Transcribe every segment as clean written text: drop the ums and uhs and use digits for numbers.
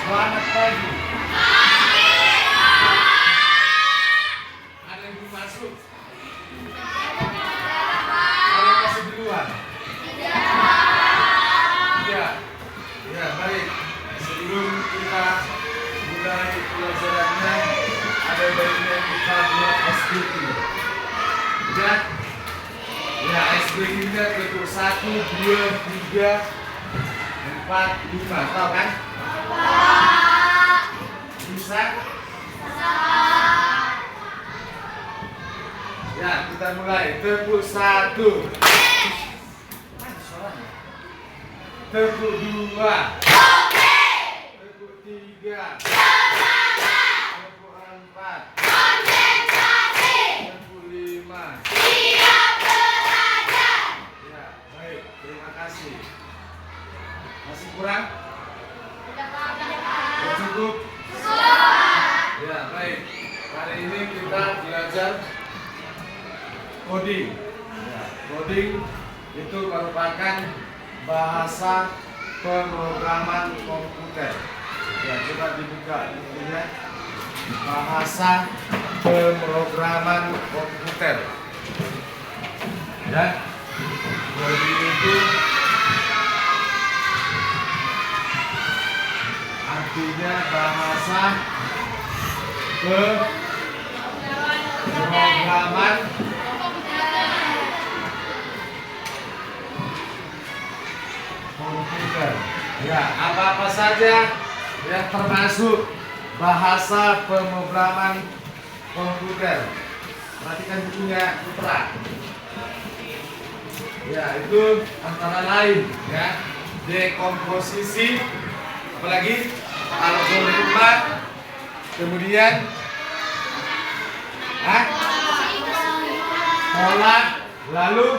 Selamat pagi. Ada yang belum masuk? Ada yang masih di luar? Tidak. Ya, baik. Sebelum kita mulai pelajarannya, ada baiknya kita buat SPT. Ya, ya SPT-nya bentuk 1, 2, 3, 4, 5. Tahu kan? Bisa? Ya, kita mulai. Tepuk 1. Mana suaranya? Tepuk 2. Tepuk 3. Tepuk 4. Tepuk 5. Ya, baik. Terima kasih. Masih kurang? Cukup? Ya, baik. Hari ini kita belajar coding. Ya, coding itu merupakan bahasa pemrograman komputer. Ya, coba dibuka bukunya. Bahasa pemrograman komputer. Ya, coding itu artinya bahasa pemrograman komputer. Ya, apa-apa saja yang termasuk bahasa pemrograman komputer. Perhatikan bukunya Putra. Ya, itu antara lain ya, dekomposisi, apalagi algoritma, kemudian pola, lalu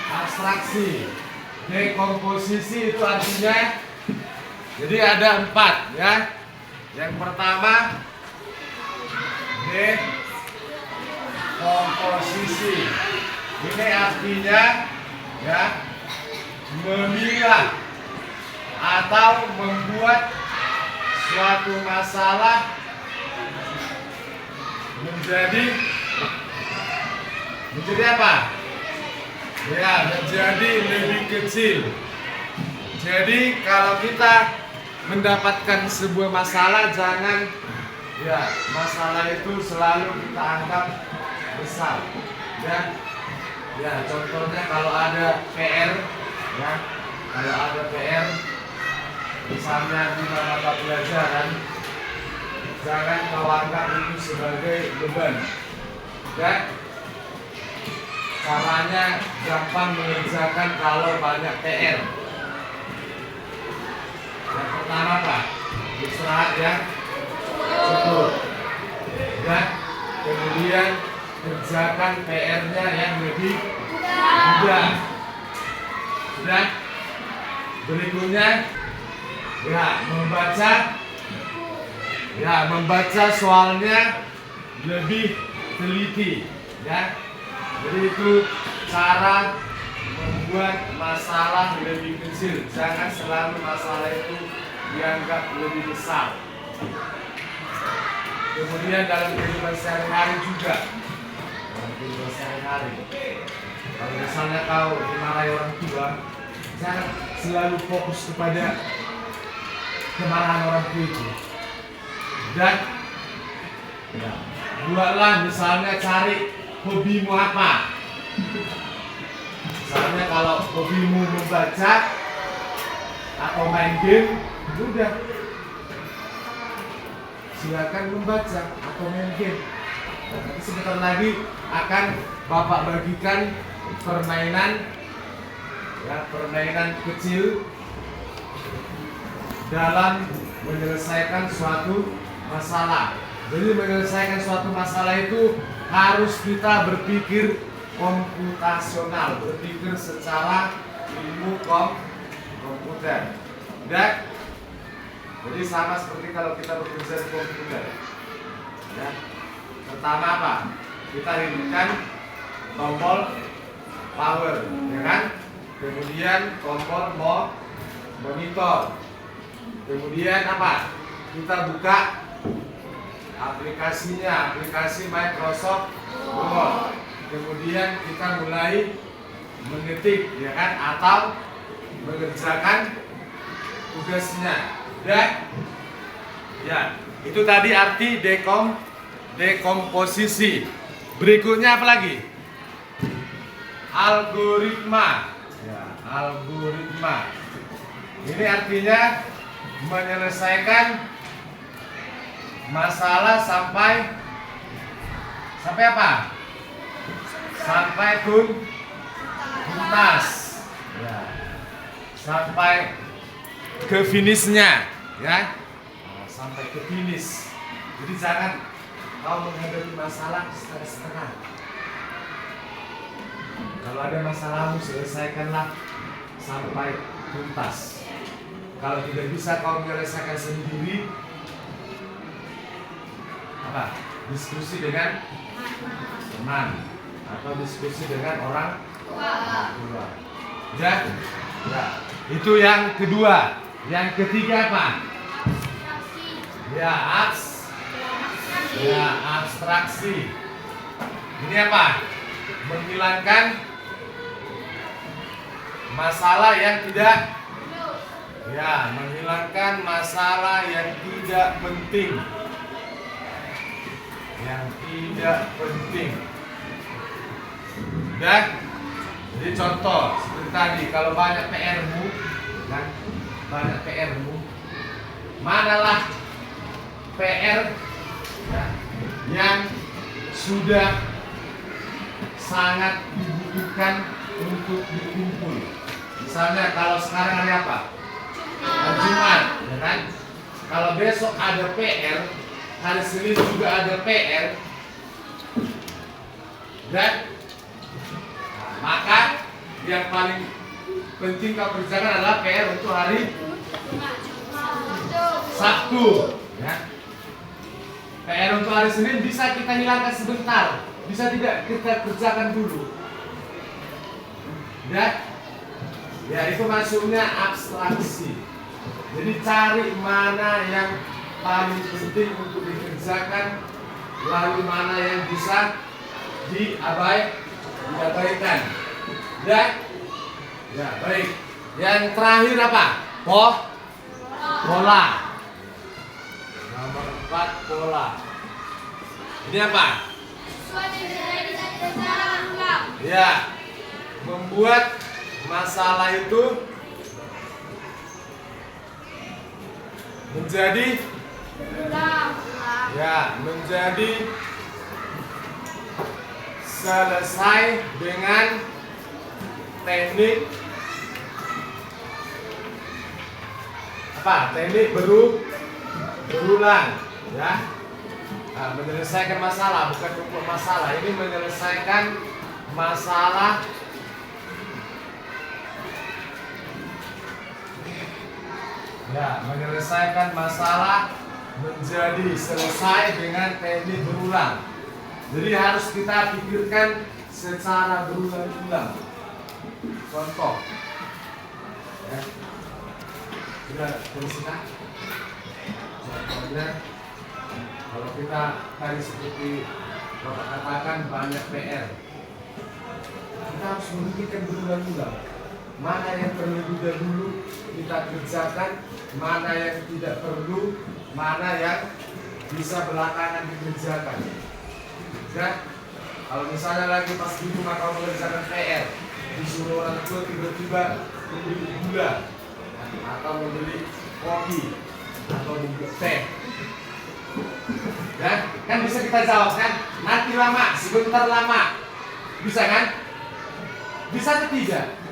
abstraksi. Dekomposisi itu artinya, jadi ada 4 ya. Yang pertama dekomposisi. Ini artinya ya, memilah atau membuat suatu masalah menjadi apa? Ya, menjadi lebih kecil. Jadi kalau kita mendapatkan sebuah masalah, jangan ya masalah itu selalu kita anggap besar. Ya, ya contohnya kalau ada PR, ya kalau ada PR misalnya di mata pelajaran, jangan kau anggap itu sebagai beban. Ya, caranya gampang mengerjakan kalau banyak PR. Yang pertama Pak, istirahat ya, cukup. Ya, kemudian kerjakan PR-nya yang lebih mudah. Sudah. Berikutnya ya, membaca soalnya lebih teliti ya. Jadi itu cara membuat masalah lebih kecil. Jangan selalu masalah itu dianggap lebih besar. Kemudian dalam kehidupan sehari-hari juga, kalau misalnya kau dimarahi orang tua, jangan selalu fokus kepada kemarahan orang tua itu. Dan ya, buatlah misalnya, cari hobimu apa. Misalnya kalau hobimu membaca atau main game, udah silakan membaca atau main game. Nanti sebentar lagi akan Bapak bagikan permainan ya, permainan kecil dalam menyelesaikan suatu masalah. Jadi menyelesaikan suatu masalah itu harus kita berpikir komputasional, berpikir secara ilmu komputer. Dan jadi sama seperti kalau kita bekerja di komputer. Ya. Pertama apa? Kita hidupkan tombol power, ya kan? Kemudian tombol monitor. Kemudian apa? Kita buka aplikasinya, aplikasi Microsoft Word. Kemudian kita mulai mengetik, ya kan, atau mengerjakan tugasnya. Dan ya, itu tadi arti dekomposisi. Berikutnya apa lagi? Algoritma. Ya, algoritma. Ini artinya menyelesaikan masalah sampai apa? Sampai tuntas. Ya. Sampai ke finishnya, ya. Nah, sampai ke finish. Jadi jangan kau menghadapi masalah setengah-setengah. Kalau ada masalahmu, selesaikanlah sampai tuntas. Kalau tidak bisa kau menyelesaikan sendiri, apa? Diskusi dengan teman atau diskusi dengan orang tua. Ya, ya. Itu yang kedua. Yang ketiga apa? Ya, abstraksi. Ini apa? Menghilangkan masalah yang tidak, ya, menghilangkan masalah yang tidak penting. Yang tidak penting. Dan jadi contoh seperti tadi, kalau banyak PR-mu, kan, banyak PR-mu, manalah PR ya, yang sudah sangat dibutuhkan untuk dikumpul. Misalnya kalau sekarang hari apa? Jumat, ya kan? Kalau besok ada PR, hari Senin juga ada PR, dan maka yang paling penting kau kerjakan adalah PR untuk hari Sabtu, ya. PR untuk hari Senin bisa kita hilangkan sebentar, bisa tidak kita kerjakan dulu. Dan ya, itu maksudnya abstraksi. Jadi cari mana yang paling penting untuk dikerjakan, lalu mana yang bisa diabaikan. Dan ya, baik. Yang terakhir apa? Pola. Nomor 4, pola. Ini apa? Ya, membuat masalah itu menjadi selesai dengan teknik apa? Teknik berulang, ya. Nah, menyelesaikan masalah, bukan pokok masalah. Ini menyelesaikan masalah menyelesaikan masalah menjadi selesai dengan teknik berulang. Jadi harus kita pikirkan secara berulang-ulang. Contoh, ya, sudah tersimak. Contohnya, kalau kita tadi seperti Bapak katakan banyak PR, kita harus memikirkan berulang-ulang. Mana yang terlebih dahulu kita kerjakan, mana yang tidak perlu, mana yang bisa belakangan dikerjakan. Ya, kalau misalnya lagi pas di rumah kau mengerjakan PR, disuruh orang tua tiba-tiba membeli gula, atau membeli kopi, atau membeli teh, ya, kan bisa kita jawab kan? Nanti lama, sebentar lama, bisa kan? Bisa atau tidak?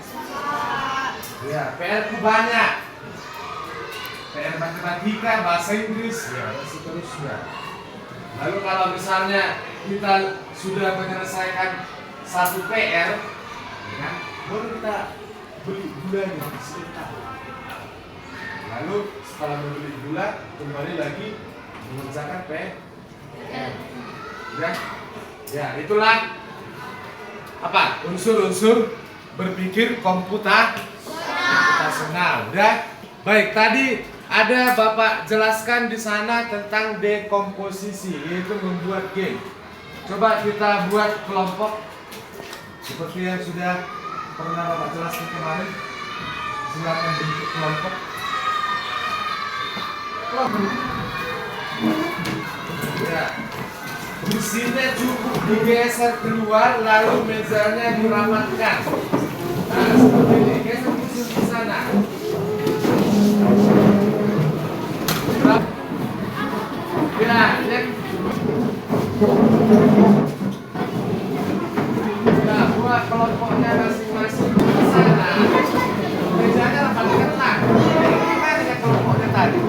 Ya, PR ku banyak. PR matematika, bahasa Inggris, ya, dan seterusnya. Lalu kalau misalnya kita sudah menyelesaikan satu PR, ya kan, baru kita beli gulanya sebentar. Lalu setelah membeli gula, kembali lagi mengerjakan PR. Ya, itulah apa? Unsur-unsur berpikir komputasional. Udah? Baik, tadi ada Bapak jelaskan di sana tentang dekomposisi, yaitu membuat game. Coba kita buat kelompok seperti yang sudah pernah Bapak jelaskan kemarin. Silakan bentuk kelompok. Ya, mesinnya cukup digeser keluar, lalu mejanya dirapatkan. Nah, seperti ini, geser mesin di sana. Ya, ya, buat kelompoknya masing-masing di sana. Mejanya rapatkan lah. Gimana ya kelompoknya tadi?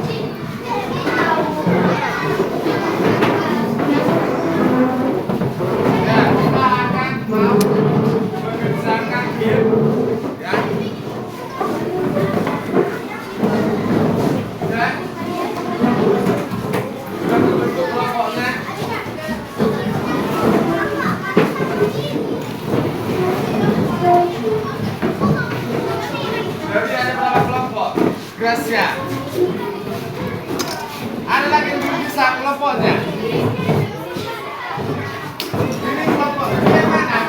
Ya. Ada lagi yang belum bisa kelompoknya. Ini kelompok yang mana?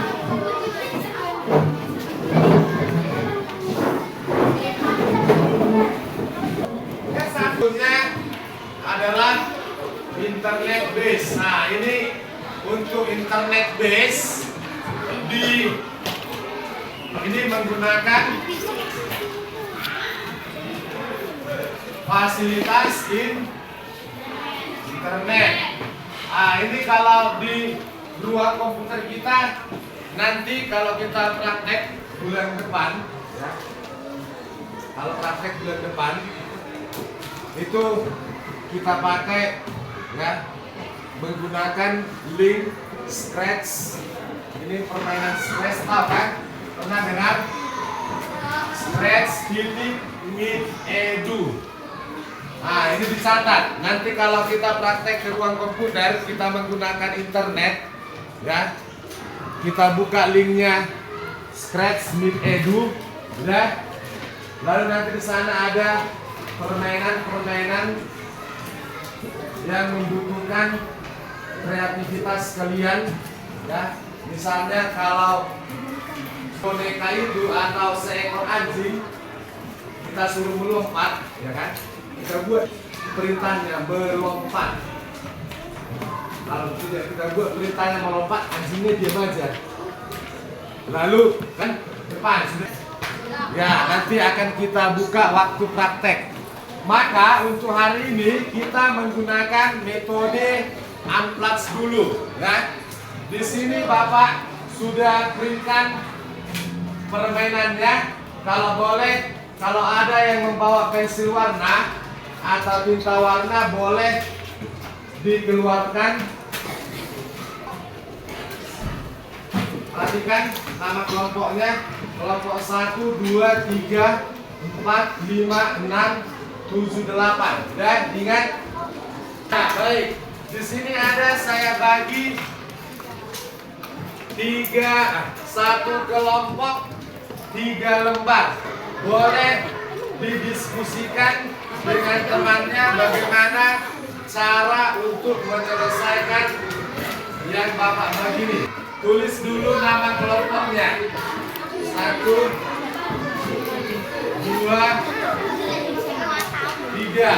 Yang satunya adalah internet base. Nah, ini untuk internet base ini menggunakan fasilitas internet. Nah, ini kalau di ruang komputer kita nanti kalau kita praktek bulan depan, ya, kalau praktek bulan depan itu kita pakai, ya, menggunakan link Scratch. Ini permainan Scratch, tahu kan? Pernah dengar? Scratch meet edu. Nah, ini dicatat. Nanti kalau kita praktek di ruang komputer, kita menggunakan internet, ya. Kita buka linknya Scratch Meet Edu, ya. Lalu nanti di sana ada permainan-permainan yang membutuhkan kreativitas kalian, ya. Misalnya kalau boneka itu atau seekor anjing, kita suruh melompat, ya kan? Kita buat perintahnya melompat. Kalau tidak kita buat perintahnya melompat, anjingnya diam aja. Lalu kan depan sudah. Ya, nanti akan kita buka waktu praktek. Maka untuk hari ini kita menggunakan metode unplugged dulu, ya. Di sini Bapak sudah printkan permainannya. Kalau boleh, kalau ada yang membawa pensil warna atau tinta warna boleh dikeluarkan. Perhatikan nama kelompoknya. Kelompok 1, 2, 3, 4, 5, 6, 7, 8. Dan ingat. Nah, baik. Di sini ada saya bagi 1 kelompok 3 lembar. Boleh didiskusikan dengan temannya bagaimana cara untuk menyelesaikan yang Bapak bagi ini. Tulis dulu nama kelompoknya. 1, 2, 3.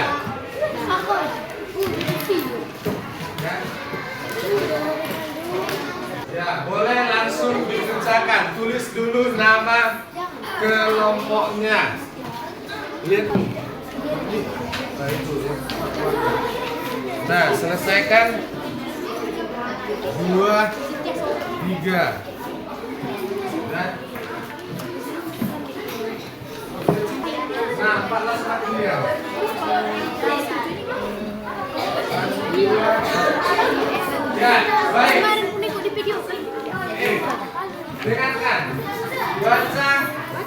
Ya, boleh langsung dikerjakan. Tulis dulu nama kelompoknya. Lihat. Nah, itu ya. Nah, selesaikan 2, 3. Nah, 14 lagi ya. 2. Ya, baik. Dengarkan, baca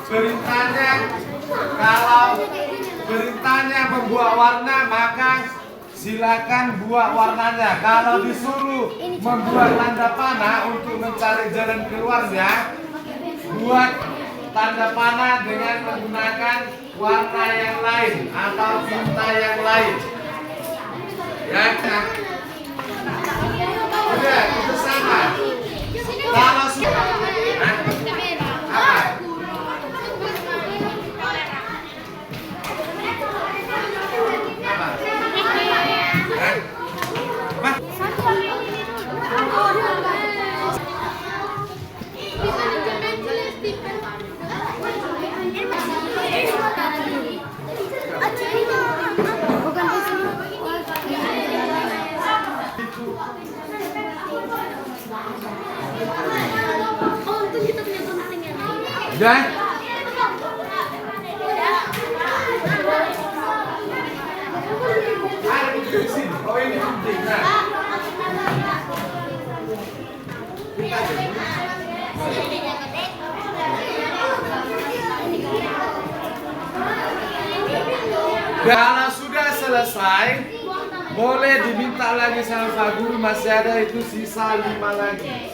perintahnya. Kalau perintahnya membuat warna, maka silakan buat warnanya. Kalau disuruh membuat tanda panah untuk mencari jalan keluarnya, buat tanda panah dengan menggunakan warna yang lain atau tinta yang lain. Ya kan? Udah, itu sama. Kalau sudah, apa? Udah? Ada di sini. Oh ini penting. Nah. Kalau sudah selesai, boleh diminta lagi sama Pak Guru, masih ada itu sisa 5 lagi.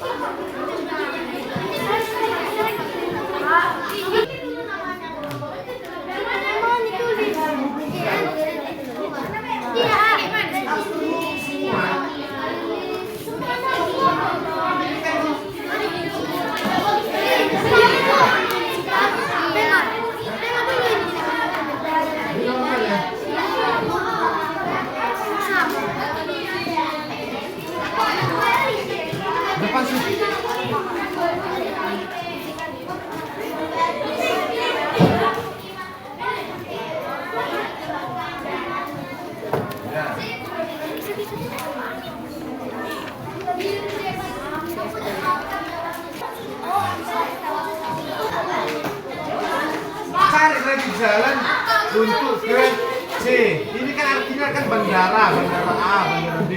Depan sih. Cari lagi jalan untuk ke C. Ini kan artinya kan bandara, bandara A, bandara B,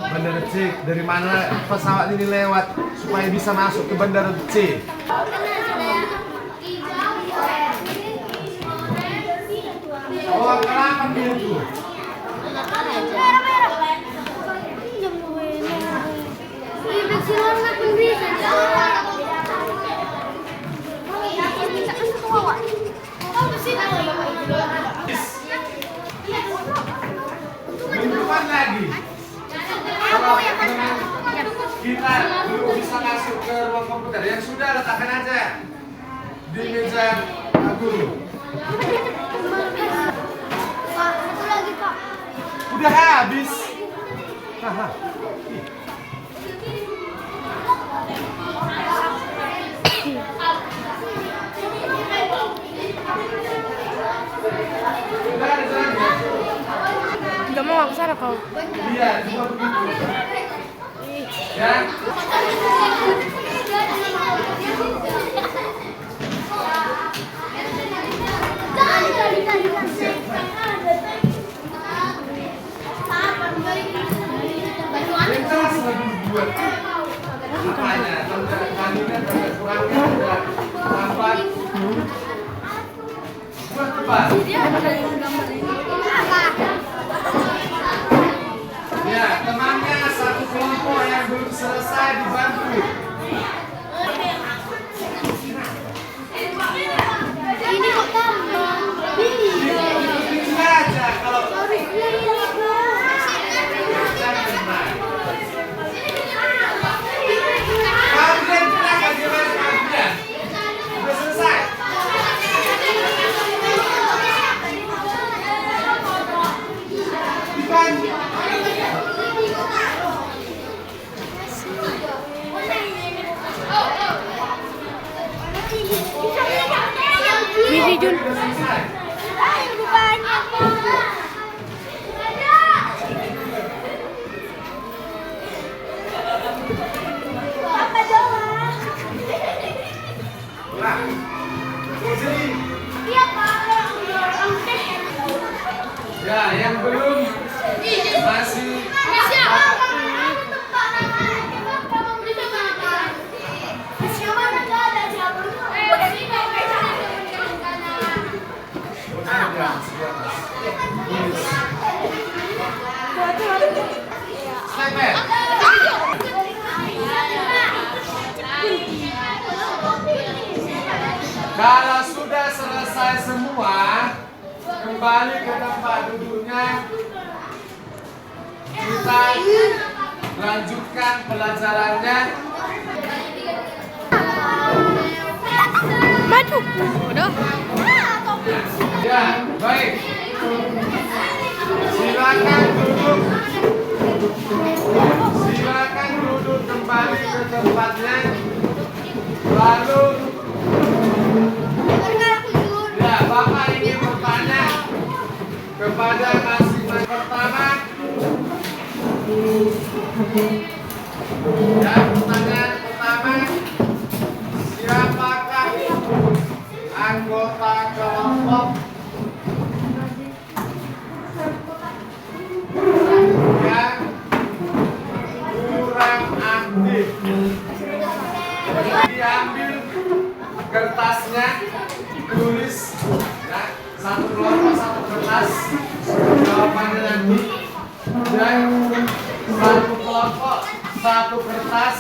bandara C. Dari mana pesawat ini lewat supaya bisa masuk ke bandara C? Oh, kenapa gitu? Mingguan lagi. Kalau kita belum bisa masuk ke ruang komputer, yang sudah letakkan aja di meja guru. Udah habis. Haha. Nggak mau aku sana kau. Iya, cuma begitu. Ya. Lintas lagi buat apanya? Tandingan agak kurangnya udah tampak. Buat cepat. Ya, temannya satu kelompok yang belum selesai dibantu. Ini kok tambah? Ini aja kalau kalian pernah bagaimana kalian? Sudah selesai? Dibantu. Misi Jun. Ya, yang belum masih Stephen. Kalau sudah selesai semua, kembali ke tempat duduknya. Kita lanjutkan pelajarannya. Maju. Waduh. Ya, baik. Silakan duduk. Silakan duduk kembali ke tempatnya. Lalu, ya, Bapak ingin bertanya kepada masing-masing. Pertama, ya, pertanyaan pertama, siapakah anggota kelompok yang kurang aktif? Diambil kertasnya, tulis, ya, satu kelompok satu kertas jawabannya nanti, dan satu kelompok satu kertas.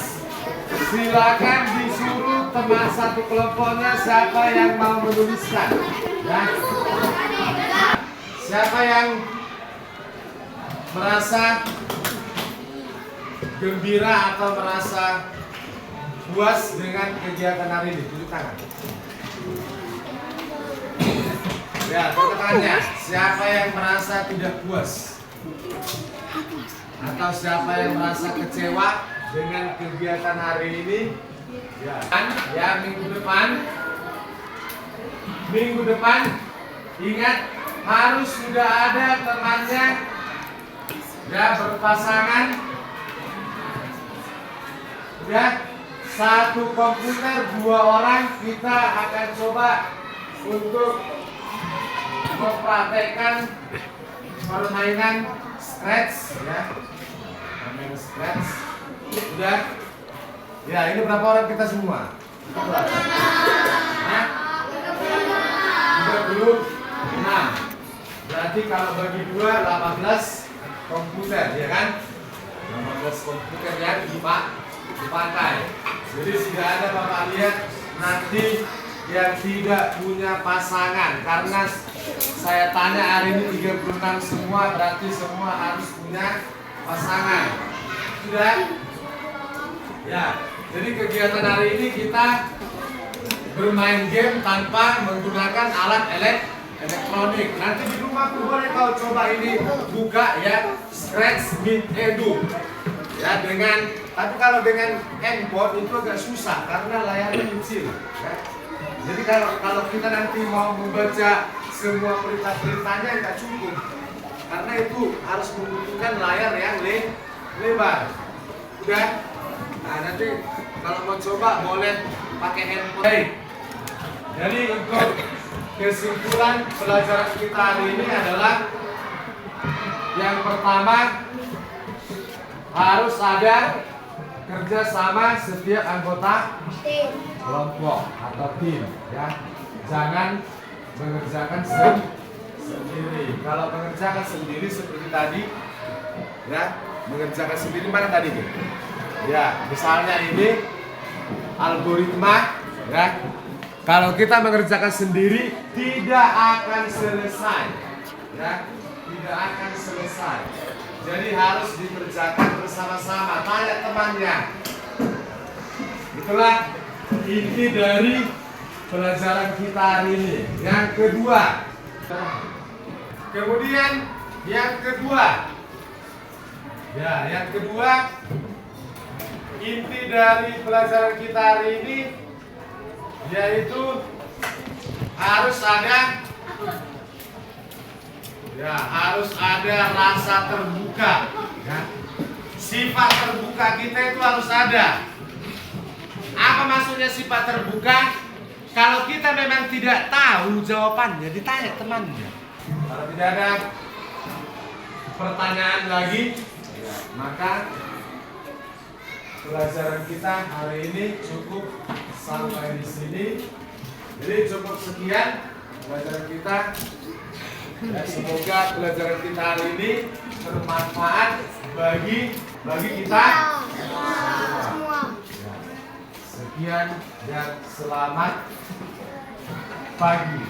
Silakan disuruh teman satu kelompoknya siapa yang mau menuliskan, ya. Siapa yang merasa gembira atau merasa puas dengan kegiatan hari ini? Tunjuk tangan. Ya, tunjuk tangannya. Siapa yang merasa tidak puas? Atau siapa yang merasa kecewa dengan kegiatan hari ini? Ya, ya, minggu depan ingat harus sudah ada temannya, ya, berpasangan, ya. Satu komputer 2 orang. Kita akan coba untuk mempraktekkan permainan scratch, ya. Permainan scratch. Sudah? Ya, ini berapa orang kita semua? 36. Berarti kalau bagi 2 18 komputer, ya kan? 18 komputer yang dipakai. Jadi sudah ada, Bapak lihat nanti yang tidak punya pasangan, karena saya tanya hari ini 36 semua, berarti semua harus punya pasangan. Sudah? Ya. Jadi kegiatan hari ini kita bermain game tanpa menggunakan alat elektronik. Nanti di rumah boleh kau coba ini buka, ya, Scratch Meet Edu. Ya, tapi kalau dengan handphone itu agak susah karena layarnya kecil, ya. Jadi kalau kita nanti mau membaca semua perintah-perintahnya nggak cukup, karena itu harus membutuhkan layar yang lebar. Udah? Nah, nanti kalau mau coba boleh pakai handphone. Baik. Jadi untuk kesimpulan pelajaran kita hari ini adalah yang pertama, harus ada kerjasama setiap anggota kelompok atau tim, ya. Jangan mengerjakan sendiri. Kalau mengerjakan sendiri seperti tadi, ya, mengerjakan sendiri mana tadi, ya, misalnya ini algoritma, ya. Kalau kita mengerjakan sendiri tidak akan selesai, ya, tidak akan selesai. Jadi harus dikerjakan bersama-sama. Tanya temannya. Itulah inti dari pelajaran kita hari ini. Yang kedua, kemudian yang kedua, ya, yang kedua, inti dari pelajaran kita hari ini yaitu harus ada, ya, harus ada rasa terbuka, ya. Sifat terbuka kita itu harus ada. Apa maksudnya sifat terbuka? Kalau kita memang tidak tahu jawabannya, ditanya temannya. Kalau tidak ada pertanyaan lagi, ya, maka pelajaran kita hari ini cukup sampai di sini. Jadi cukup sekian pelajaran kita. Ya, semoga pelajaran kita hari ini bermanfaat bagi kita semua. Sekian dan selamat pagi.